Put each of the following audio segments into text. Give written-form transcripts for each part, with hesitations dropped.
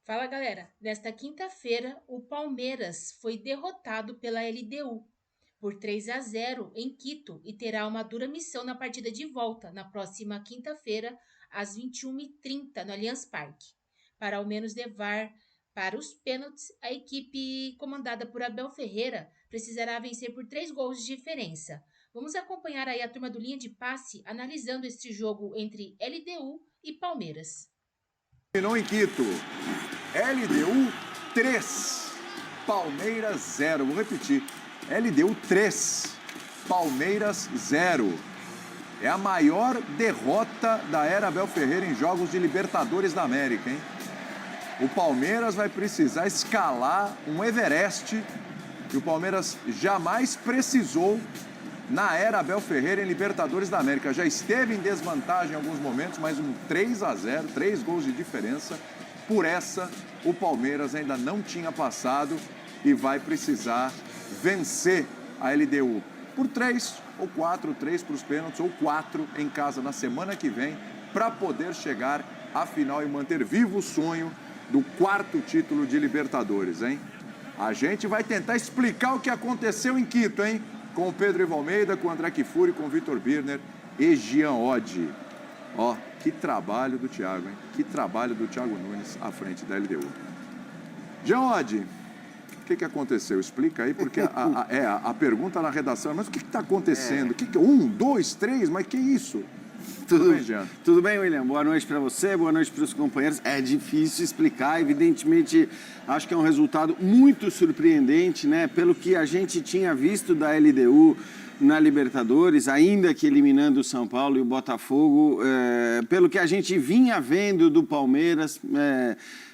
Fala galera, nesta quinta-feira o Palmeiras foi derrotado pela LDU por 3-0 em Quito e terá uma dura missão na partida de volta na próxima quinta-feira às 21h30 no Allianz Parque. Para ao menos levar para os pênaltis, a equipe comandada por Abel Ferreira precisará vencer por 3 gols de diferença. Vamos acompanhar aí a turma do Linha de Passe analisando este jogo entre LDU e Palmeiras. Terminou em Quito. LDU 3, Palmeiras 0. Vou repetir. LDU 3, Palmeiras 0. É a maior derrota da era Abel Ferreira em jogos de Libertadores da América, hein? O Palmeiras vai precisar escalar um Everest que o Palmeiras jamais precisou na era Abel Ferreira em Libertadores da América. Já esteve em desvantagem em alguns momentos, mas um 3-0, 3 gols de diferença. Por essa, o Palmeiras ainda não tinha passado e vai precisar vencer a LDU por 3 ou 4, 3 para os pênaltis ou 4 em casa na semana que vem, para poder chegar à final e manter vivo o sonho do 4º título de Libertadores, hein? A gente vai tentar explicar o que aconteceu em Quito, hein? Com o Pedro Ivo Almeida, com o André Kifuri, com o Vitor Birner e Jean Oddi. Ó, que trabalho do Thiago, hein? Que trabalho do Thiago Nunes à frente da LDU. Jean Oddi, o que aconteceu? Explica aí, porque a pergunta na redação é, mas o que está acontecendo? Um, dois, três, mas que isso? Tudo bem, Jean? Tudo bem, William? Boa noite para você, boa noite para os companheiros. É difícil explicar, evidentemente, acho que é um resultado muito surpreendente, né? Pelo que a gente tinha visto da LDU na Libertadores, ainda que eliminando o São Paulo e o Botafogo, pelo que a gente vinha vendo do Palmeiras,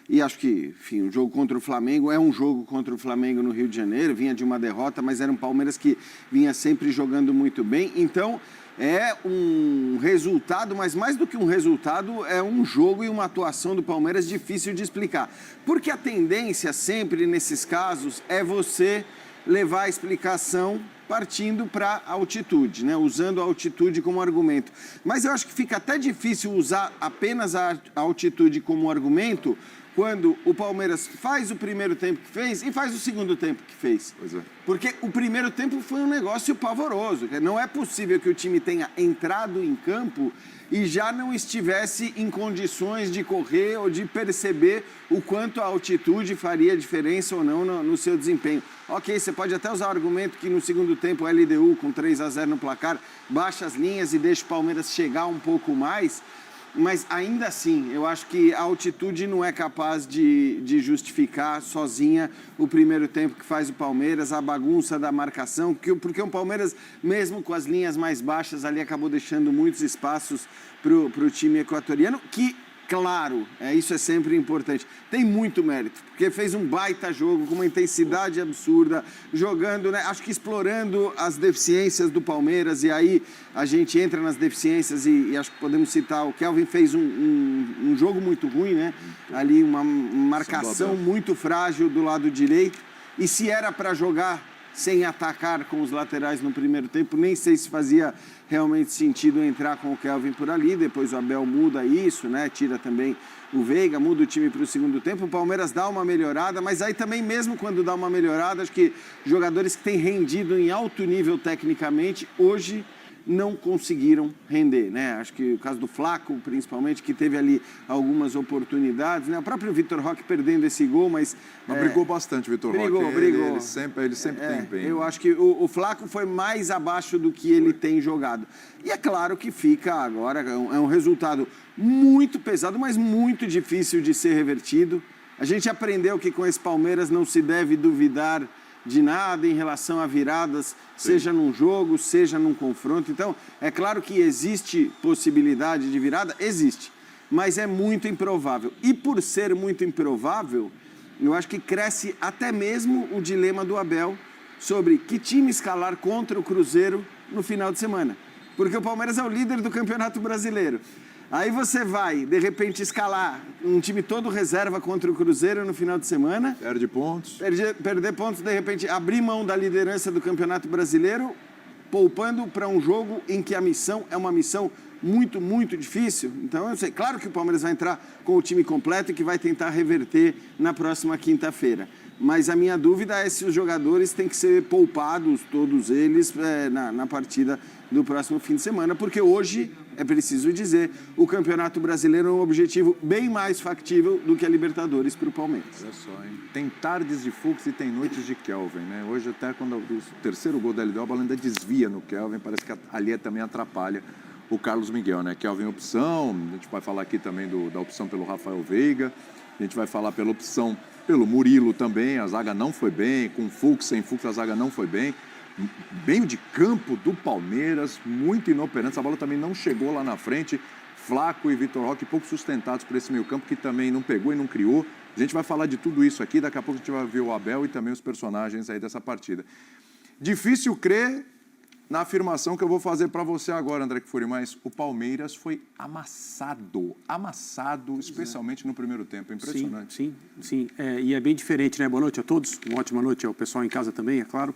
e acho que, enfim, o jogo contra o Flamengo é um jogo contra o Flamengo no Rio de Janeiro, vinha de uma derrota, mas era um Palmeiras que vinha sempre jogando muito bem, então é um resultado, mas mais do que um resultado, é um jogo e uma atuação do Palmeiras difícil de explicar. Porque a tendência sempre nesses casos é você levar a explicação partindo para a altitude, né? Usando a altitude como argumento. Mas eu acho que fica até difícil usar apenas a altitude como argumento quando o Palmeiras faz o primeiro tempo que fez e faz o segundo tempo que fez. Pois é. Porque o primeiro tempo foi um negócio pavoroso. Não é possível que o time tenha entrado em campo e já não estivesse em condições de correr ou de perceber o quanto a altitude faria diferença ou não no seu desempenho. Ok, você pode até usar o argumento que no segundo tempo o LDU com 3-0 no placar baixa as linhas e deixa o Palmeiras chegar um pouco mais, mas ainda assim, eu acho que a altitude não é capaz de justificar sozinha o primeiro tempo que faz o Palmeiras, a bagunça da marcação, porque o Palmeiras, mesmo com as linhas mais baixas, ali acabou deixando muitos espaços para o time equatoriano, que, claro, isso é sempre importante, tem muito mérito, porque fez um baita jogo com uma intensidade absurda, jogando, né, acho que explorando as deficiências do Palmeiras, e aí a gente entra nas deficiências e acho que podemos citar, o Kelvin fez um jogo muito ruim, né, ali uma marcação muito frágil do lado direito, e se era para jogar sem atacar com os laterais no primeiro tempo, nem sei se fazia realmente sentido entrar com o Kelvin por ali, depois o Abel muda isso, né? Tira também o Veiga, muda o time para o segundo tempo, o Palmeiras dá uma melhorada, mas aí também mesmo quando dá uma melhorada, acho que jogadores que têm rendido em alto nível tecnicamente, hoje não conseguiram render, né? Acho que o caso do Flaco, principalmente, que teve ali algumas oportunidades, né? O próprio Vitor Roque perdendo esse gol, mas brigou bastante o Vitor Roque. Brigou. Ele sempre tem empenho. Eu acho que o Flaco foi mais abaixo do que ele tem jogado. E é claro que fica agora, é um resultado muito pesado, mas muito difícil de ser revertido. A gente aprendeu que com esse Palmeiras não se deve duvidar de nada em relação a viradas, seja num jogo, seja num confronto. Então, é claro que existe possibilidade de virada, existe, mas é muito improvável. E por ser muito improvável, eu acho que cresce até mesmo o dilema do Abel sobre que time escalar contra o Cruzeiro no final de semana. Porque o Palmeiras é o líder do Campeonato Brasileiro. Aí você vai, de repente, escalar um time todo reserva contra o Cruzeiro no final de semana. Perde pontos. Perder pontos, de repente, abrir mão da liderança do Campeonato Brasileiro, poupando para um jogo em que a missão é uma missão muito, muito difícil. Então, eu sei, claro que o Palmeiras vai entrar com o time completo e que vai tentar reverter na próxima quinta-feira. Mas a minha dúvida é se os jogadores têm que ser poupados, todos eles, na partida do próximo fim de semana, porque hoje, é preciso dizer, o Campeonato Brasileiro é um objetivo bem mais factível do que a Libertadores para o Palmeiras. Olha só, hein? Tem tardes de Fux e tem noites de Kelvin, né? Hoje até quando o terceiro gol da LDU, a bola ainda desvia no Kelvin, parece que ali também atrapalha o Carlos Miguel, né? Kelvin opção, a gente vai falar aqui também da opção pelo Rafael Veiga, a gente vai falar pela opção pelo Murilo também, a zaga não foi bem, com Fux, sem Fux a zaga não foi bem. Meio de campo do Palmeiras, muito inoperante, a bola também não chegou lá na frente. Flaco e Vitor Roque pouco sustentados por esse meio campo que também não pegou e não criou. A gente vai falar de tudo isso aqui, daqui a pouco a gente vai ver o Abel e também os personagens aí dessa partida. Difícil crer na afirmação que eu vou fazer para você agora, André Kfouri, mas o Palmeiras foi amassado, especialmente no primeiro tempo, impressionante. Sim. E é bem diferente, né? Boa noite a todos, uma ótima noite ao pessoal em casa também, é claro.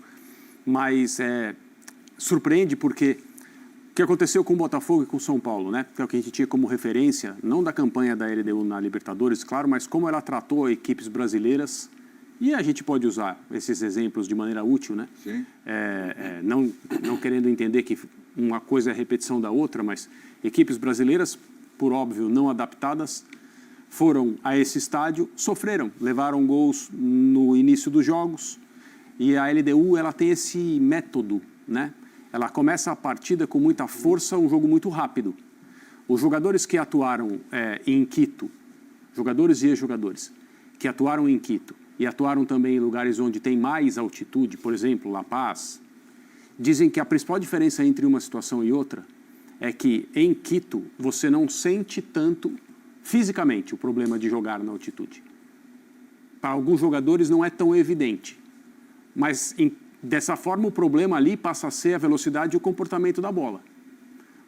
Mas surpreende porque o que aconteceu com o Botafogo e com o São Paulo, né? Que é o que a gente tinha como referência, não da campanha da LDU na Libertadores, claro, mas como ela tratou equipes brasileiras. E a gente pode usar esses exemplos de maneira útil, né? Sim. Não querendo entender que uma coisa é repetição da outra, mas equipes brasileiras, por óbvio, não adaptadas, foram a esse estádio, sofreram, levaram gols no início dos jogos. E a LDU, ela tem esse método, né? Ela começa a partida com muita força, um jogo muito rápido. Os jogadores que atuaram em Quito, jogadores e ex-jogadores, que atuaram em Quito e atuaram também em lugares onde tem mais altitude, por exemplo, La Paz, dizem que a principal diferença entre uma situação e outra é que em Quito você não sente tanto fisicamente o problema de jogar na altitude. Para alguns jogadores não é tão evidente. Mas, dessa forma, o problema ali passa a ser a velocidade e o comportamento da bola.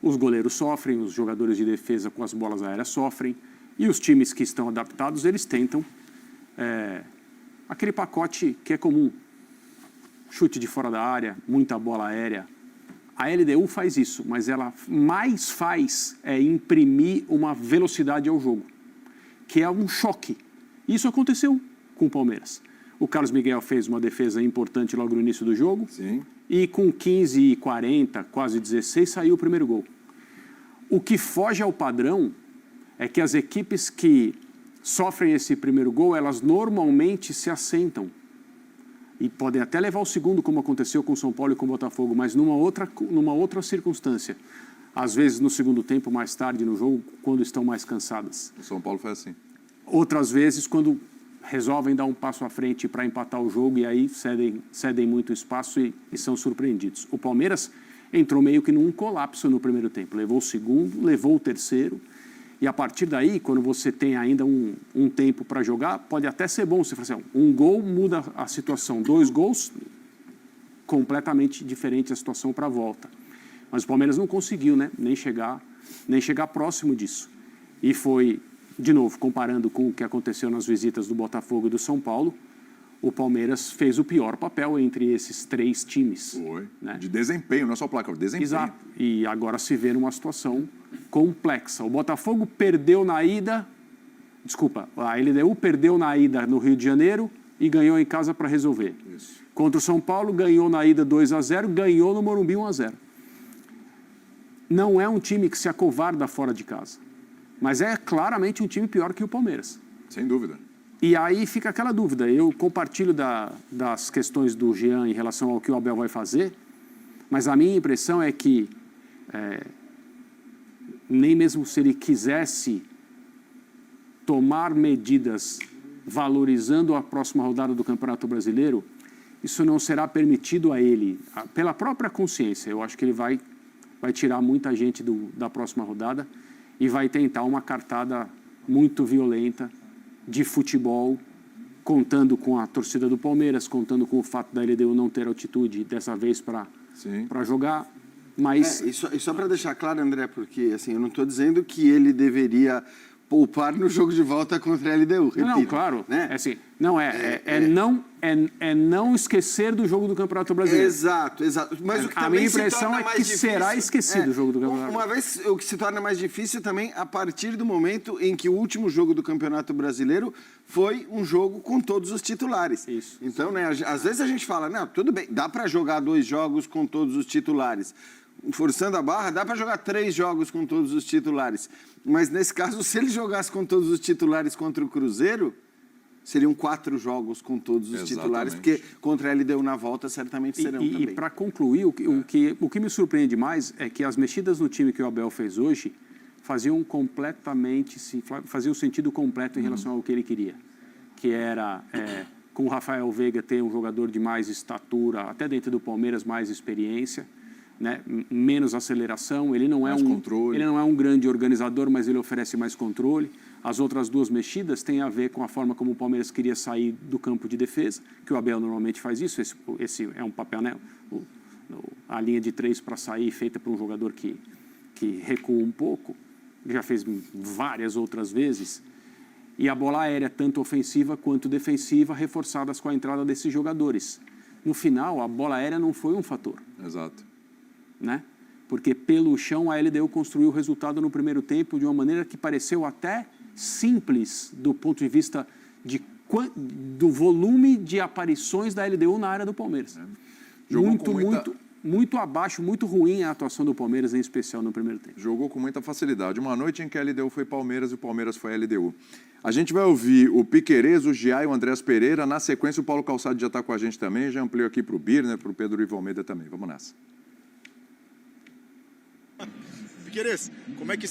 Os goleiros sofrem, os jogadores de defesa com as bolas aéreas sofrem, e os times que estão adaptados, eles tentam aquele pacote que é comum. Chute de fora da área, muita bola aérea. A LDU faz isso, mas ela mais faz imprimir uma velocidade ao jogo, que é um choque. Isso aconteceu com o Palmeiras. O Carlos Miguel fez uma defesa importante logo no início do jogo. Sim. E com 15:40, quase 16, saiu o primeiro gol. O que foge ao padrão é que as equipes que sofrem esse primeiro gol, elas normalmente se assentam. E podem até levar o segundo, como aconteceu com o São Paulo e com o Botafogo, mas numa outra circunstância. Às vezes no segundo tempo, mais tarde no jogo, quando estão mais cansadas. O São Paulo foi assim. Outras vezes, quando resolvem dar um passo à frente para empatar o jogo e aí cedem muito espaço e são surpreendidos. O Palmeiras entrou meio que num colapso no primeiro tempo. Levou o segundo, levou o terceiro. E a partir daí, quando você tem ainda um tempo para jogar, pode até ser bom. Você fala assim, um gol muda a situação. 2 gols, completamente diferente a situação para a volta. Mas o Palmeiras não conseguiu, né? nem chegar próximo disso. E foi, de novo, comparando com o que aconteceu nas visitas do Botafogo e do São Paulo, o Palmeiras fez o pior papel entre esses 3 times. Foi. Né? De desempenho, não é só placa, de desempenho. Exato. E agora se vê numa situação complexa. O Botafogo perdeu na ida... Desculpa, a LDU perdeu na ida no Rio de Janeiro e ganhou em casa para resolver. Isso. Contra o São Paulo, ganhou na ida 2-0, ganhou no Morumbi 1-0. Não é um time que se acovarda fora de casa. Mas é claramente um time pior que o Palmeiras. Sem dúvida. E aí fica aquela dúvida. Eu compartilho das questões do Jean em relação ao que o Abel vai fazer, mas a minha impressão é que nem mesmo se ele quisesse tomar medidas valorizando a próxima rodada do Campeonato Brasileiro, isso não será permitido a ele, pela própria consciência. Eu acho que ele vai tirar muita gente da próxima rodada e vai tentar uma cartada muito violenta de futebol, contando com a torcida do Palmeiras, contando com o fato da LDU não ter altitude dessa vez para jogar. Mas... E só para deixar claro, André, porque assim, eu não estou dizendo que ele deveria poupar no jogo de volta contra a LDU, repito. Não, claro. Né? É assim, não esquecer do jogo do Campeonato Brasileiro. Exato. Mas o que A também minha se impressão torna é mais que difícil, será esquecido o jogo do Campeonato. Uma vez, o que se torna mais difícil também a partir do momento em que o último jogo do Campeonato Brasileiro foi um jogo com todos os titulares. Isso. Então, né, às vezes a gente fala, não, tudo bem, dá para jogar 2 jogos com todos os titulares. Forçando a barra, dá para jogar 3 jogos com todos os titulares. Mas, nesse caso, se ele jogasse com todos os titulares contra o Cruzeiro, seriam 4 jogos com todos os titulares, porque contra a LDU na volta certamente serão também. E para concluir, o que me surpreende mais é que as mexidas no time que o Abel fez hoje faziam sentido completo em relação ao que ele queria. Que era, com o Rafael Veiga, ter um jogador de mais estatura, até dentro do Palmeiras, mais experiência, né? Menos aceleração, ele não é um grande organizador, mas ele oferece mais controle. As outras 2 mexidas têm a ver com a forma como o Palmeiras queria sair do campo de defesa, que o Abel normalmente faz isso, esse é um papel, né? A linha de 3 para sair, feita por um jogador que recua um pouco, já fez várias outras vezes, e a bola aérea, tanto ofensiva quanto defensiva, reforçadas com a entrada desses jogadores. No final, a bola aérea não foi um fator. Exato. Né? Porque pelo chão a LDU construiu o resultado no primeiro tempo de uma maneira que pareceu até simples do ponto de vista do volume de aparições da LDU na área do Palmeiras. Muito abaixo, muito ruim a atuação do Palmeiras, em especial no primeiro tempo. Jogou com muita facilidade. Uma noite em que a LDU foi Palmeiras e o Palmeiras foi a LDU. A gente vai ouvir o Piquerez, o Giai e o Andrés Pereira. Na sequência, o Paulo Calçado já está com a gente também. Já ampliou aqui para o Birner, para o Pedro Ivo Almeida também. Vamos nessa. Piquerez, como é que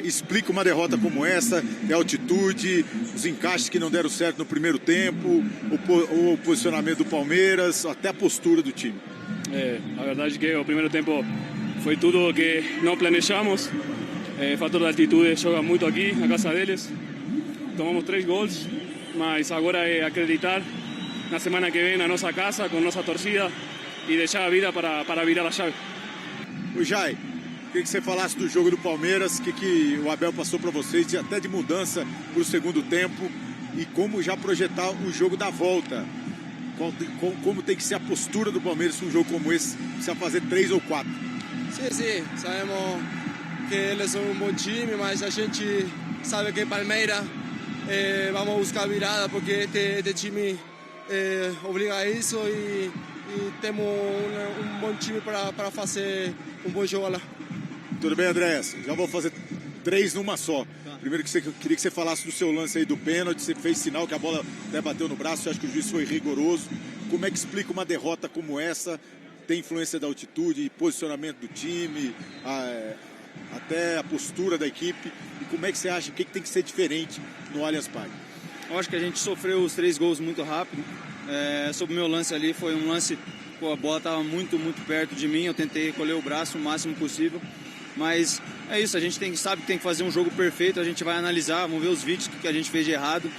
explica uma derrota como essa? É a altitude, os encaixes que não deram certo no primeiro tempo, o posicionamento do Palmeiras, até a postura do time. A verdade é que o primeiro tempo foi tudo o que não planejamos. O fator da altitude joga muito aqui, na casa deles. Tomamos 3 gols, mas agora é acreditar na semana que vem na nossa casa, com nossa torcida, e deixar a vida para virar a chave. O Jai, queria que você falasse do jogo do Palmeiras, que o Abel passou para vocês, até de mudança para o segundo tempo, e como já projetar o jogo da volta. Como tem que ser a postura do Palmeiras num jogo como esse, precisa fazer 3 ou 4. Sim, sabemos que eles são um bom time, mas a gente sabe que Palmeiras vamos buscar virada, porque este time obriga a isso e temos um bom time para fazer um bom jogo lá. Tudo bem, Andrés? Já vou fazer 3 numa só. Primeiro, queria que você falasse do seu lance aí do pênalti. Você fez sinal que a bola até bateu no braço. Eu acho que o juiz foi rigoroso. Como é que explica uma derrota como essa? Tem influência da altitude, posicionamento do time, até a postura da equipe. E como é que você acha? O que tem que ser diferente no Allianz Parque? Eu acho que a gente sofreu os 3 gols muito rápido. Sobre o meu lance ali, foi um lance... a bola estava muito perto de mim. Eu tentei recolher o braço o máximo possível. Mas é isso, a gente sabe que tem que fazer um jogo perfeito, a gente vai analisar, vamos ver os vídeos que a gente fez de errado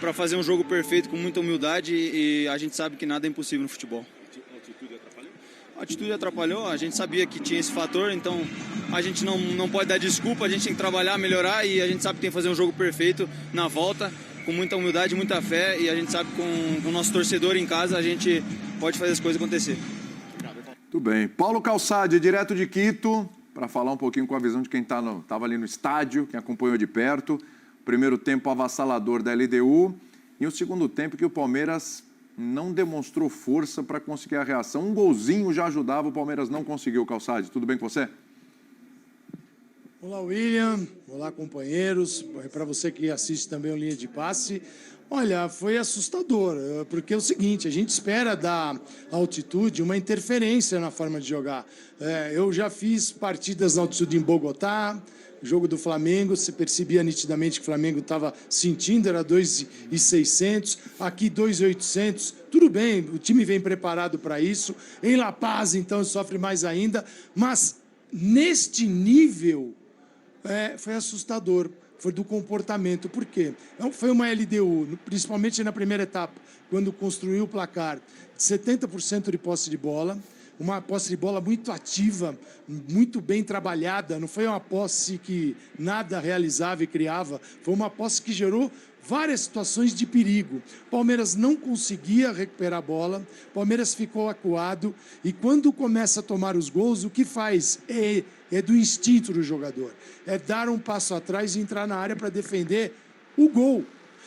para fazer um jogo perfeito com muita humildade e a gente sabe que nada é impossível no futebol. A altitude atrapalhou? A altitude atrapalhou, a gente sabia que tinha esse fator, então a gente não pode dar desculpa, a gente tem que trabalhar, melhorar e a gente sabe que tem que fazer um jogo perfeito na volta, com muita humildade, muita fé e a gente sabe que com o nosso torcedor em casa a gente pode fazer as coisas acontecer. Tudo bem. Paulo Calçade, direto de Quito, para falar um pouquinho com a visão de quem estava ali no estádio, quem acompanhou de perto. Primeiro tempo avassalador da LDU e o segundo tempo que o Palmeiras não demonstrou força para conseguir a reação. Um golzinho já ajudava, o Palmeiras não conseguiu. Calçade, tudo bem com você? Olá, William. Olá, companheiros. Para você que assiste também o Linha de Passe. Olha, foi assustador, porque é o seguinte, a gente espera da altitude uma interferência na forma de jogar. Eu já fiz partidas na altitude em Bogotá, jogo do Flamengo, você percebia nitidamente que o Flamengo estava sentindo, era 2.600, aqui 2.800, tudo bem, o time vem preparado para isso. Em La Paz, então, sofre mais ainda, mas neste nível foi assustador. Foi do comportamento. Por quê? Foi uma LDU, principalmente na primeira etapa, quando construiu o placar, de 70% de posse de bola, uma posse de bola muito ativa, muito bem trabalhada. Não foi uma posse que nada realizava e criava, foi uma posse que gerou várias situações de perigo. Palmeiras não conseguia recuperar a bola, Palmeiras ficou acuado, e quando começa a tomar os gols, o que faz é do instinto do jogador, é dar um passo atrás e entrar na área para defender o gol.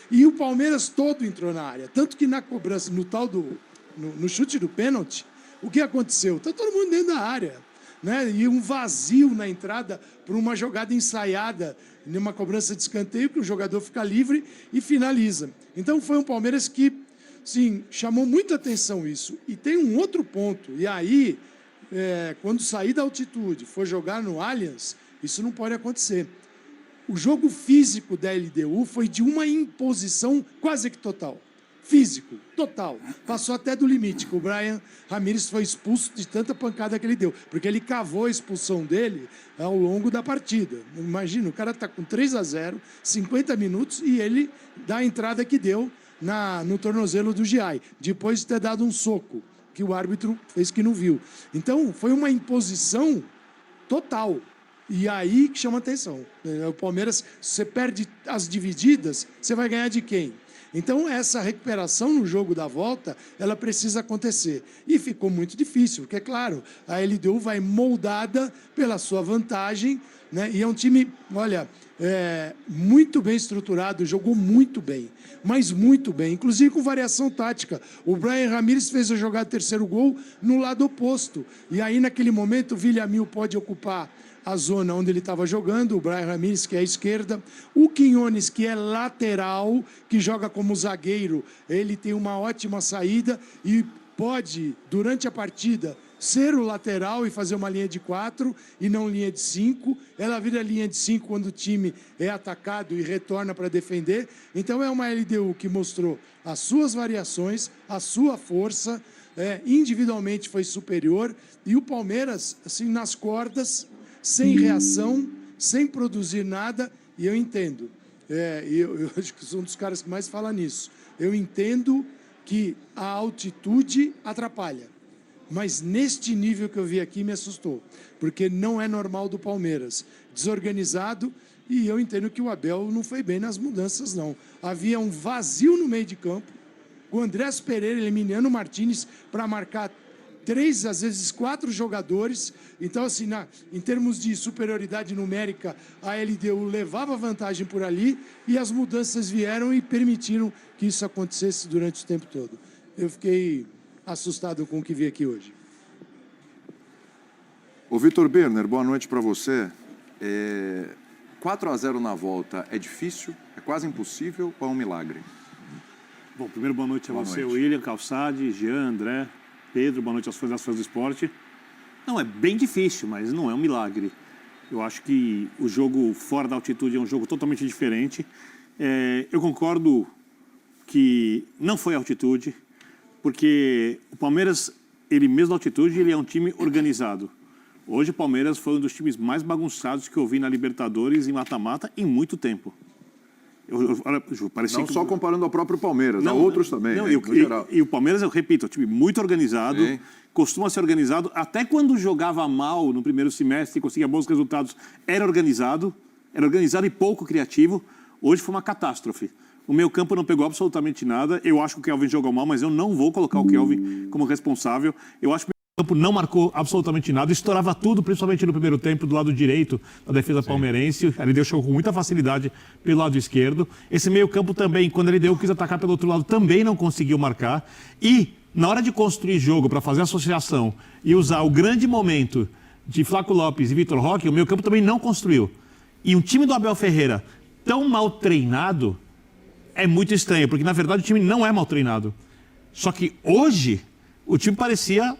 E o Palmeiras todo entrou na área, tanto que na cobrança, no chute do pênalti, o que aconteceu? Está todo mundo dentro da área, né? E um vazio na entrada por uma jogada ensaiada, numa cobrança de escanteio, que o jogador fica livre e finaliza. Então foi um Palmeiras que, sim, chamou muita atenção isso. E tem um outro ponto, e aí, quando sair da altitude, for jogar no Allianz, isso não pode acontecer. O jogo físico da LDU foi de uma imposição quase que total. Físico, total. Passou até do limite, que o Brian Ramírez foi expulso de tanta pancada que ele deu, porque ele cavou a expulsão dele ao longo da partida. Imagina, o cara está com 3-0, 50 minutos, e ele dá a entrada que deu no tornozelo do Giai, depois de ter dado um soco, que o árbitro fez que não viu. Então, foi uma imposição total. E aí que chama atenção. O Palmeiras, se você perde as divididas, você vai ganhar de quem? Então, essa recuperação no jogo da volta, ela precisa acontecer. E ficou muito difícil, porque, é claro, a LDU vai moldada pela sua vantagem, né? E é um time, olha, muito bem estruturado, jogou muito bem, mas muito bem, inclusive com variação tática. O Brian Ramírez fez a jogada do terceiro gol no lado oposto. E aí, naquele momento, o Villamil pode ocupar a zona onde ele estava jogando, o Brian Ramírez, que é a esquerda, o Quinones, que é lateral, que joga como zagueiro, ele tem uma ótima saída e pode, durante a partida, ser o lateral e fazer uma linha de 4 e não linha de 5. Ela vira linha de 5 quando o time é atacado e retorna para defender. Então é uma LDU que mostrou as suas variações, a sua força, individualmente foi superior, e o Palmeiras, assim, nas cordas, sem reação, sem produzir nada, e eu entendo. Eu acho que sou um dos caras que mais fala nisso. Eu entendo que a altitude atrapalha, mas neste nível que eu vi aqui me assustou, porque não é normal do Palmeiras. Desorganizado, e eu entendo que o Abel não foi bem nas mudanças, não. Havia um vazio no meio de campo, o Andrés Pereira eliminando o Martínez para marcar 3, às vezes 4 jogadores. Então, assim, em termos de superioridade numérica, a LDU levava vantagem por ali, e as mudanças vieram e permitiram que isso acontecesse durante o tempo todo. Eu fiquei assustado com o que vi aqui hoje. Ô, Vitor Berner, boa noite para você. 4-0 na volta é difícil, é quase impossível ou é um milagre? Bom, primeiro boa noite a você, William, Calçade, Jean, André, Pedro, boa noite aos fãs do esporte. Não, é bem difícil, mas não é um milagre. Eu acho que o jogo fora da altitude é um jogo totalmente diferente. Eu concordo que não foi altitude, porque o Palmeiras, ele mesmo na altitude, ele é um time organizado. Hoje o Palmeiras foi um dos times mais bagunçados que eu vi na Libertadores em mata-mata em muito tempo. Não só comparando ao próprio Palmeiras, a outros também, no geral. E o Palmeiras, eu repito, é um time muito organizado, costuma ser organizado, até quando jogava mal no primeiro semestre e conseguia bons resultados, era organizado e pouco criativo. Hoje foi uma catástrofe. O meio campo não pegou absolutamente nada. Eu acho que o Kelvin jogou mal, mas eu não vou colocar o Kelvin como responsável. Eu acho que o campo não marcou absolutamente nada, estourava tudo, principalmente no primeiro tempo, do lado direito da defesa palmeirense. Ele deu show com muita facilidade pelo lado esquerdo. Esse meio campo também, quando ele quis atacar pelo outro lado, também não conseguiu marcar. E, na hora de construir jogo para fazer associação e usar o grande momento de Flaco Lopes e Vitor Roque, o meio campo também não construiu. E um time do Abel Ferreira tão mal treinado é muito estranho, porque, na verdade, o time não é mal treinado. Só que hoje, o time parecia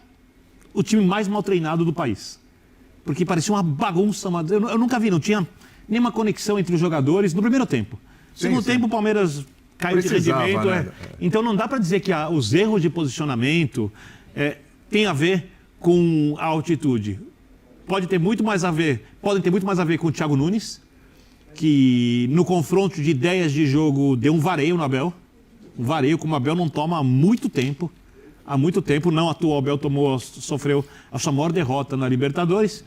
o time mais mal treinado do país. Porque parecia uma bagunça. Eu nunca vi, não tinha nenhuma conexão entre os jogadores no primeiro tempo. No segundo tempo, o Palmeiras caiu de rendimento. Né? Então não dá para dizer que os erros de posicionamento têm a ver com a altitude. Podem ter muito mais a ver com o Thiago Nunes, que no confronto de ideias de jogo deu um vareio no Abel. Um vareio como o Abel não toma há muito tempo. há muito tempo. Não à toa o Abel sofreu a sua maior derrota na Libertadores.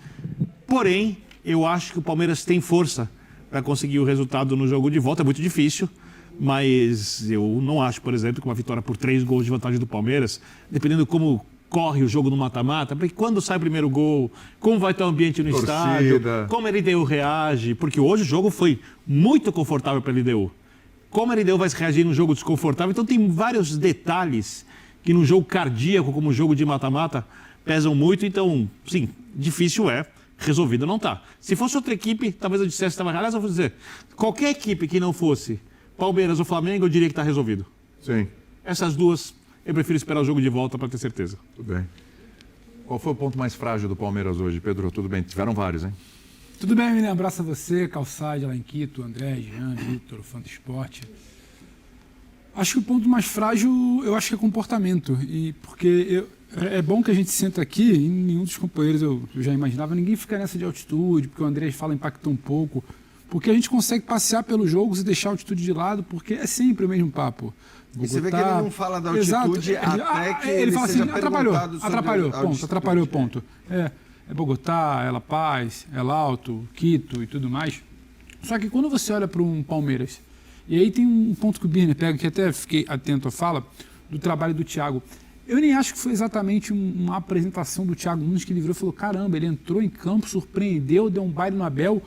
Porém, eu acho que o Palmeiras tem força para conseguir o resultado no jogo de volta. É muito difícil, mas eu não acho, por exemplo, que uma vitória por 3 gols de vantagem do Palmeiras, dependendo como corre o jogo no mata-mata, porque quando sai o primeiro gol, como vai estar o ambiente no estádio, como a LDU reage, porque hoje o jogo foi muito confortável para a LDU. Como a LDU vai reagir num jogo desconfortável, então tem vários detalhes que no jogo cardíaco, como o jogo de mata-mata, pesam muito, então, sim, difícil é, resolvido não está. Se fosse outra equipe, talvez eu dissesse que estava... Aliás, eu vou dizer, qualquer equipe que não fosse Palmeiras ou Flamengo, eu diria que está resolvido. Sim. Essas duas, eu prefiro esperar o jogo de volta para ter certeza. Tudo bem. Qual foi o ponto mais frágil do Palmeiras hoje, Pedro? Tudo bem, tiveram vários, hein? Tudo bem, William? Abraço a você, Calçade lá em Quito, André, Jean, Vitor, fã do esporte. Acho que o ponto mais frágil, eu acho que é comportamento. Porque é bom que a gente senta aqui, e nenhum dos companheiros eu já imaginava, ninguém fica nessa de altitude, porque o André fala impactou um pouco. Porque a gente consegue passear pelos jogos e deixar a altitude de lado, porque é sempre o mesmo papo. E você vê que ele não fala da altitude. Exato. Até que ele fala assim, atrapalhou, ponto. É Bogotá, é La Paz, é Alto, Quito e tudo mais. Só que quando você olha para um Palmeiras, e aí tem um ponto que o Birner pega, que até fiquei atento à fala, do trabalho do Thiago. Eu nem acho que foi exatamente uma apresentação do Thiago Nunes que ele virou e falou, caramba, ele entrou em campo, surpreendeu, deu um baile no Abel.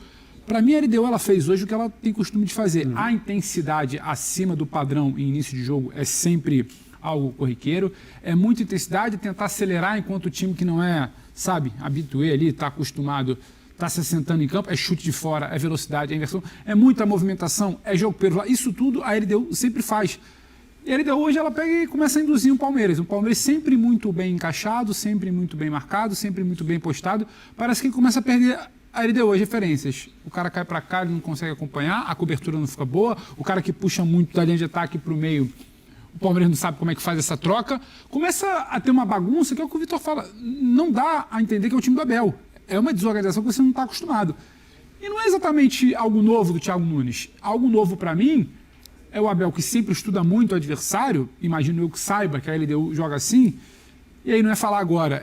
Para mim, a LDU ela fez hoje o que ela tem costume de fazer. A intensidade acima do padrão em início de jogo é sempre algo corriqueiro. É muita intensidade, tentar acelerar enquanto o time que não é, sabe, habitué ali, está acostumado, está se assentando em campo, é chute de fora, é velocidade, é inversão, é muita movimentação, é jogo pelo lado. Isso tudo a LDU sempre faz. E a LDU hoje ela pega e começa a induzir um Palmeiras sempre muito bem encaixado, sempre muito bem marcado, sempre muito bem postado. Parece que começa a perder a LDU as referências. O cara cai para cá, ele não consegue acompanhar, a cobertura não fica boa, o cara que puxa muito da linha de ataque para o meio, o Palmeiras não sabe como é que faz essa troca. Começa a ter uma bagunça, que é o que o Vitor fala. Não dá a entender que é o time do Abel. É uma desorganização que você não está acostumado. E não é exatamente algo novo do Thiago Nunes. Algo novo para mim é o Abel que sempre estuda muito o adversário, imagino eu que saiba que a LDU joga assim, e aí não é falar agora.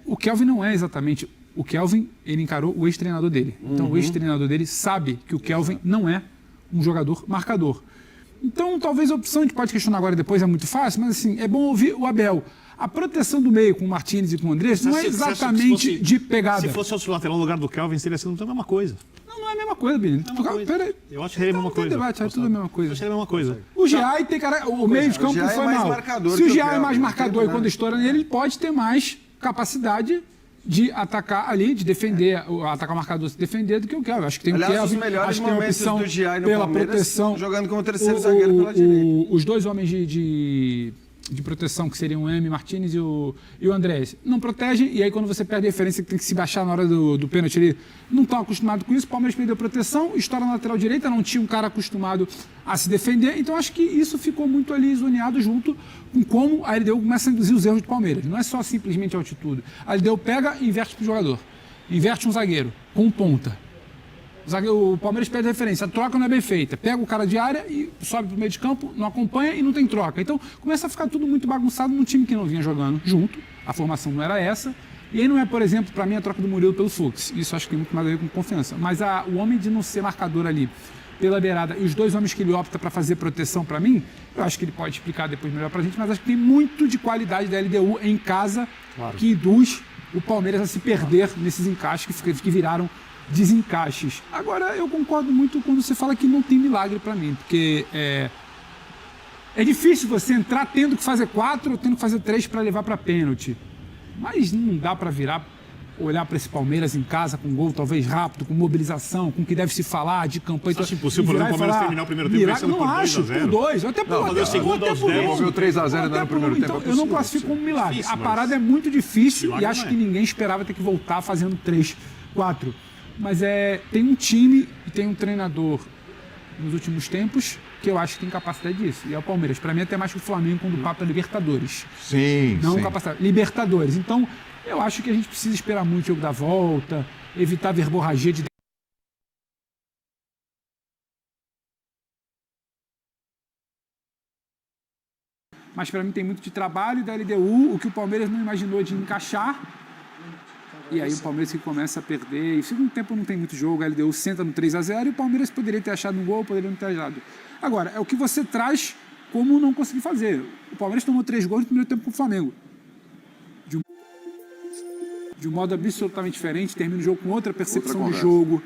O Kelvin não é exatamente... O Kelvin, ele encarou o ex-treinador dele. Então, o ex-treinador dele sabe que o Kelvin não é um jogador marcador. Então, talvez a opção, a gente pode questionar agora e depois, é muito fácil, mas assim, é bom ouvir o Abel. A proteção do meio com o Martínez e com o Andrés não é exatamente de pegada. Se fosse o lateral no lugar do Kelvin, seria assim, não é a mesma coisa. Não é a mesma coisa, Bini. Peraí. Eu acho que é a mesma coisa. Debate, é tudo a mesma coisa. Eu acho que é a mesma coisa. O Giai tem cara. O meio de campo foi mal. Se o Giai é mais marcador e quando estoura nele, ele pode ter mais capacidade de atacar ali, de defender, atacar o marcador, se defender do que o Kelvin. Acho que tem o Kelvin, os melhores acho que tem a opção do Giai no pela Palmeiras, proteção. jogando como terceiro zagueiro pela direita. Os dois homens de proteção, que seriam o M. Martínez e o Andrés, não protegem, e aí quando você perde a referência que tem que se baixar na hora do pênalti, ele não está acostumado com isso, o Palmeiras perdeu proteção, estoura na lateral direita, não tinha um cara acostumado a se defender, então acho que isso ficou muito ali zoneado junto com como a LDU começa a induzir os erros do Palmeiras. Não é só simplesmente a altitude. A LDU pega e inverte para o jogador, inverte um zagueiro com um ponta. O Palmeiras perde a referência, a troca não é bem feita. Pega o cara de área e sobe para o meio de campo, não acompanha e não tem troca. Então começa a ficar tudo muito bagunçado num time que não vinha jogando junto. A formação não era essa. E aí não é, por exemplo, para mim, a troca do Murilo pelo Fux. Isso acho que tem muito mais a ver com confiança. Mas o homem de não ser marcador ali pela beirada e os dois homens que ele opta para fazer proteção para mim, eu acho que ele pode explicar depois melhor para a gente, mas acho que tem muito de qualidade da LDU em casa que induz o Palmeiras a se perder nesses encaixes que viraram desencaixes. Agora, eu concordo muito quando você fala que não tem milagre para mim, porque é difícil você entrar tendo que fazer 4 ou tendo que fazer 3 para levar para pênalti. Mas não dá para olhar para esse Palmeiras em casa com gol talvez rápido, com mobilização, com o que deve se falar de campanha. Você acha impossível, por exemplo, o Palmeiras terminar o primeiro tempo vencendo por 2-0? Não acho, por 2. Até por 2. Segundo aos 10. Moveu 3-0 no primeiro tempo. Então, eu não classifico como milagre. A parada é muito difícil e acho que ninguém esperava ter que voltar fazendo 3, 4. Mas tem um time e tem um treinador nos últimos tempos que eu acho que tem capacidade disso. E é o Palmeiras. Para mim, até mais que o Flamengo quando o papo é Libertadores. Sim, não sim. Capacidade. Libertadores. Então, eu acho que a gente precisa esperar muito o jogo da volta, evitar verborragia de... mas para mim tem muito de trabalho da LDU, o que o Palmeiras não imaginou de encaixar. E aí o Palmeiras que começa a perder. E o segundo tempo não tem muito jogo, a LDU senta no 3-0 e o Palmeiras poderia ter achado um gol, poderia não ter achado. Agora, é o que você traz como não conseguir fazer. O Palmeiras tomou 3 gols no primeiro tempo com o Flamengo. De um modo absolutamente diferente, termina o jogo com outra percepção de jogo,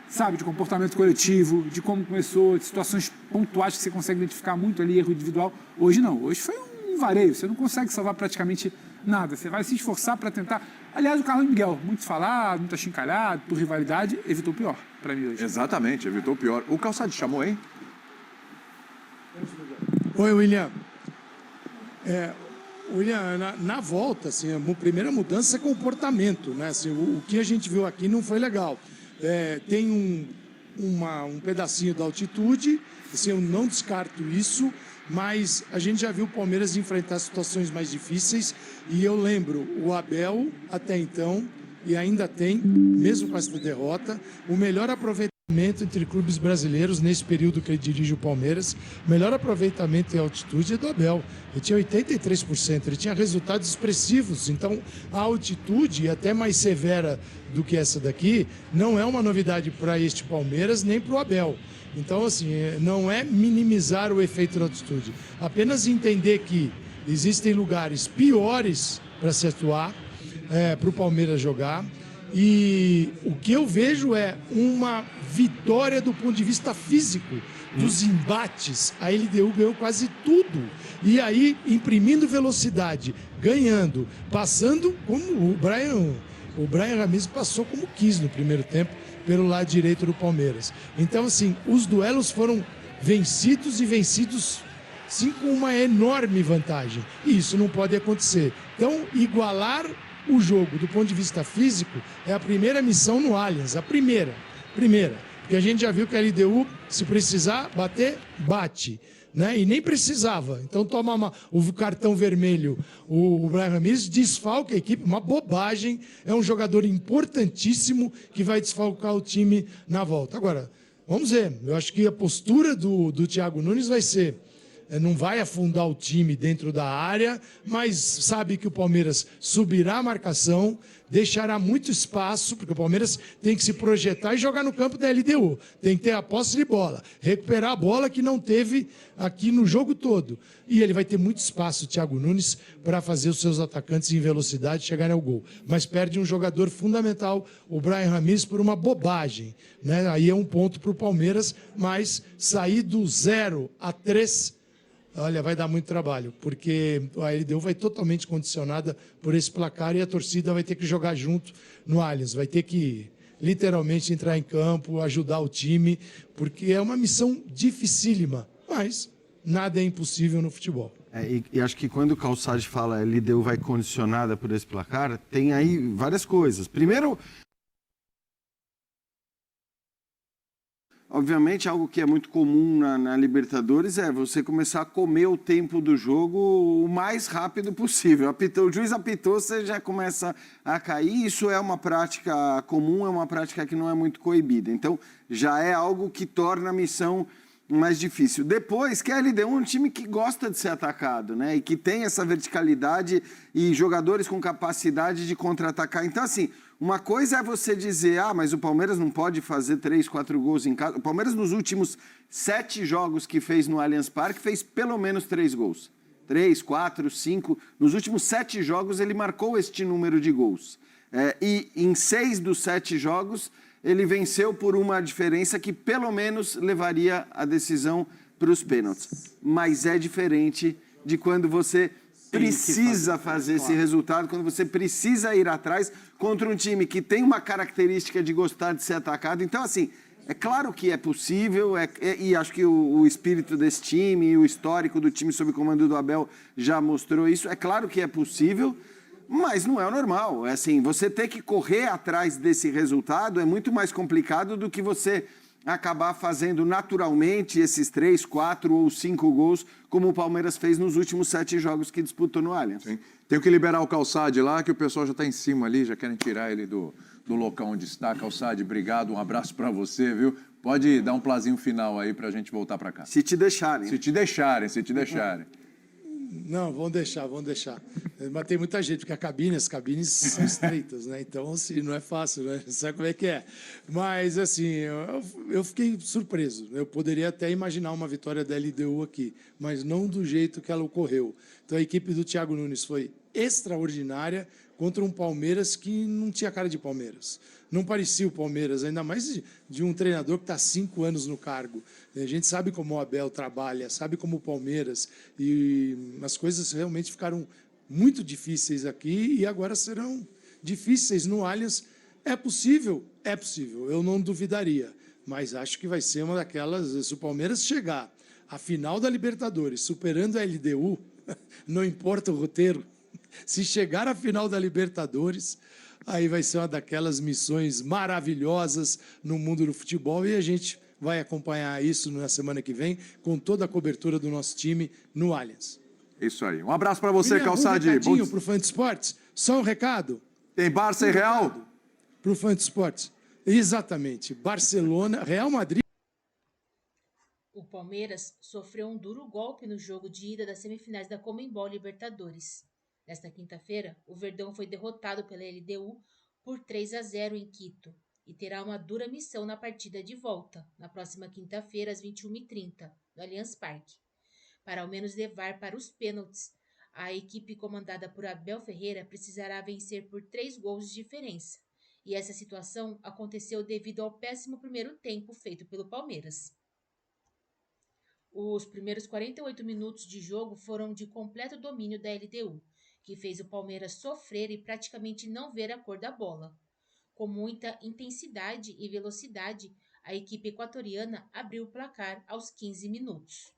sabe, de comportamento coletivo, de como começou, de situações pontuais que você consegue identificar muito ali, erro individual. Hoje não, hoje foi um vareio, você não consegue salvar praticamente nada, você vai se esforçar para tentar. Aliás, o Carlos Miguel, muito falado, muito achincalhado, por rivalidade, evitou o pior para mim hoje. Exatamente, evitou o pior. O Calçade chamou, hein? Oi, William. William, na volta, assim, a primeira mudança é comportamento, né? Assim, o que a gente viu aqui não foi legal. Tem um pedacinho da altitude, assim, eu não descarto isso, mas a gente já viu o Palmeiras enfrentar situações mais difíceis e eu lembro o Abel, até então, e ainda tem, mesmo com essa derrota, o melhor aproveitamento entre clubes brasileiros nesse período que ele dirige o Palmeiras, o melhor aproveitamento em altitude é do Abel. Ele tinha 83%, ele tinha resultados expressivos. Então, a altitude, até mais severa do que essa daqui, não é uma novidade para este Palmeiras nem para o Abel. Então, assim, não é minimizar o efeito da altitude, apenas entender que existem lugares piores para se atuar, para o Palmeiras jogar. E o que eu vejo é uma vitória do ponto de vista físico, dos embates. A LDU ganhou quase tudo. E aí, imprimindo velocidade, ganhando, passando como o Brian Ramires passou como quis no primeiro tempo, pelo lado direito do Palmeiras. Então, assim, os duelos foram vencidos e vencidos, sim, com uma enorme vantagem. E isso não pode acontecer. Então, igualar o jogo do ponto de vista físico é a primeira missão no Allianz, a primeira, porque a gente já viu que a LDU, se precisar bater, bate, né? E nem precisava, então toma o cartão vermelho, o Brian Ramires desfalca a equipe, uma bobagem, é um jogador importantíssimo que vai desfalcar o time na volta. Agora, vamos ver, eu acho que a postura do Thiago Nunes vai ser, não vai afundar o time dentro da área, mas sabe que o Palmeiras subirá a marcação, deixará muito espaço, porque o Palmeiras tem que se projetar e jogar no campo da LDU. Tem que ter a posse de bola, recuperar a bola que não teve aqui no jogo todo. E ele vai ter muito espaço, o Thiago Nunes, para fazer os seus atacantes em velocidade chegarem ao gol. Mas perde um jogador fundamental, o Brian Ramires, por uma bobagem, né? Aí é um ponto para o Palmeiras, mas sair do 0-3... olha, vai dar muito trabalho, porque a LDU vai totalmente condicionada por esse placar e a torcida vai ter que jogar junto no Allianz, vai ter que literalmente entrar em campo, ajudar o time, porque é uma missão dificílima, mas nada é impossível no futebol. E acho que quando o Calçade fala a LDU vai condicionada por esse placar, tem aí várias coisas. Primeiro, obviamente, algo que é muito comum na Libertadores é você começar a comer o tempo do jogo o mais rápido possível. O juiz apitou, você já começa a cair. Isso é uma prática comum, é uma prática que não é muito coibida. Então, já é algo que torna a missão mais difícil. Depois, que a LDU é um time que gosta de ser atacado, né? E que tem essa verticalidade e jogadores com capacidade de contra-atacar. Então, assim, uma coisa é você dizer, mas o Palmeiras não pode fazer 3, 4 gols em casa. O Palmeiras, nos últimos 7 jogos que fez no Allianz Parque, fez pelo menos 3 gols. 3, 4, 5. Nos últimos 7 jogos, ele marcou este número de gols. E em 6 dos 7 jogos, ele venceu por uma diferença que pelo menos levaria a decisão para os pênaltis. Mas é diferente de quando você precisa fazer esse resultado, quando você precisa ir atrás contra um time que tem uma característica de gostar de ser atacado. Então, assim, é claro que é possível, e acho que o espírito desse time e o histórico do time sob o comando do Abel já mostrou isso. É claro que é possível, mas não é o normal. É assim, você ter que correr atrás desse resultado é muito mais complicado do que você acabar fazendo naturalmente esses 3, 4 ou 5 gols, como o Palmeiras fez nos últimos 7 jogos que disputou no Allianz. Sim. Tenho que liberar o Calçade lá, que o pessoal já está em cima ali, já querem tirar ele do local onde está. Calçade, obrigado, um abraço para você, viu? Pode dar um plazinho final aí para a gente voltar para cá. Se te deixarem. Se te deixarem. Não, vamos deixar. Mas tem muita gente, porque as cabines são estreitas, né? Então, assim, não é fácil, né? Sabe como é que é? Mas, assim, eu fiquei surpreso. Eu poderia até imaginar uma vitória da LDU aqui, mas não do jeito que ela ocorreu. Então, a equipe do Thiago Nunes foi extraordinária contra um Palmeiras que não tinha cara de Palmeiras. Não parecia o Palmeiras, ainda mais de um treinador que está há 5 anos no cargo. A gente sabe como o Abel trabalha, sabe como o Palmeiras, e as coisas realmente ficaram muito difíceis aqui e agora serão difíceis no Allianz. É possível, eu não duvidaria, mas acho que vai ser uma daquelas, se o Palmeiras chegar à final da Libertadores, superando a LDU, não importa o roteiro, se chegar à final da Libertadores, aí vai ser uma daquelas missões maravilhosas no mundo do futebol e a gente vai acompanhar isso na semana que vem com toda a cobertura do nosso time no Allianz. Isso aí. Um abraço para você, Calçade. Um recadinho para o Fã de Esportes. Só um recado. Tem Barça e Real? Para o Fã de Esportes. Exatamente. Barcelona, Real Madrid. O Palmeiras sofreu um duro golpe no jogo de ida das semifinais da Conmebol Libertadores. Nesta quinta-feira, o Verdão foi derrotado pela LDU por 3-0 em Quito e terá uma dura missão na partida de volta, na próxima quinta-feira, às 21h30, no Allianz Parque. Para ao menos levar para os pênaltis, a equipe comandada por Abel Ferreira precisará vencer por 3 gols de diferença. E essa situação aconteceu devido ao péssimo primeiro tempo feito pelo Palmeiras. Os primeiros 48 minutos de jogo foram de completo domínio da LDU, que fez o Palmeiras sofrer e praticamente não ver a cor da bola. Com muita intensidade e velocidade, a equipe equatoriana abriu o placar aos 15 minutos.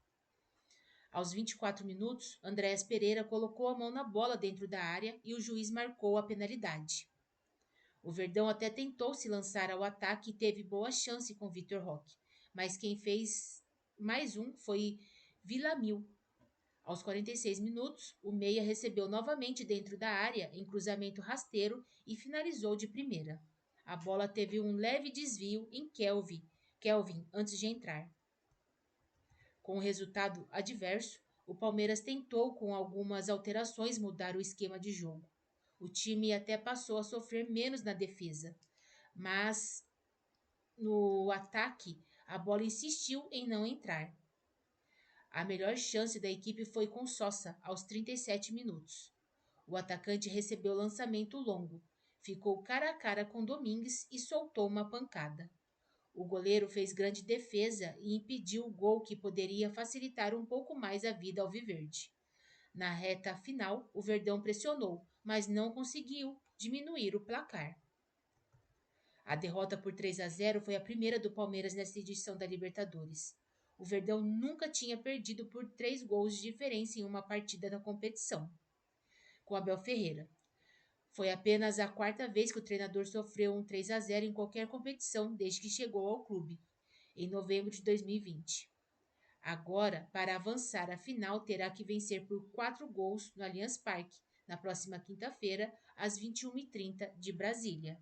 Aos 24 minutos, Andréas Pereira colocou a mão na bola dentro da área e o juiz marcou a penalidade. O Verdão até tentou se lançar ao ataque e teve boa chance com Vitor Roque, mas quem fez mais um foi Villamil. Aos 46 minutos, o meia recebeu novamente dentro da área em cruzamento rasteiro e finalizou de primeira. A bola teve um leve desvio em Kelvin antes de entrar. Com o resultado adverso, o Palmeiras tentou com algumas alterações mudar o esquema de jogo. O time até passou a sofrer menos na defesa, mas no ataque a bola insistiu em não entrar. A melhor chance da equipe foi com Sosa, aos 37 minutos. O atacante recebeu lançamento longo, ficou cara a cara com Domingues e soltou uma pancada. O goleiro fez grande defesa e impediu o gol que poderia facilitar um pouco mais a vida alviverde. Na reta final, o Verdão pressionou, mas não conseguiu diminuir o placar. A derrota por 3-0 foi a primeira do Palmeiras nesta edição da Libertadores. O Verdão nunca tinha perdido por 3 gols de diferença em uma partida da competição, com Abel Ferreira. Foi apenas a 4ª vez que o treinador sofreu um 3-0 em qualquer competição desde que chegou ao clube, em novembro de 2020. Agora, para avançar à final, terá que vencer por 4 gols no Allianz Parque, na próxima quinta-feira, às 21h30 de Brasília.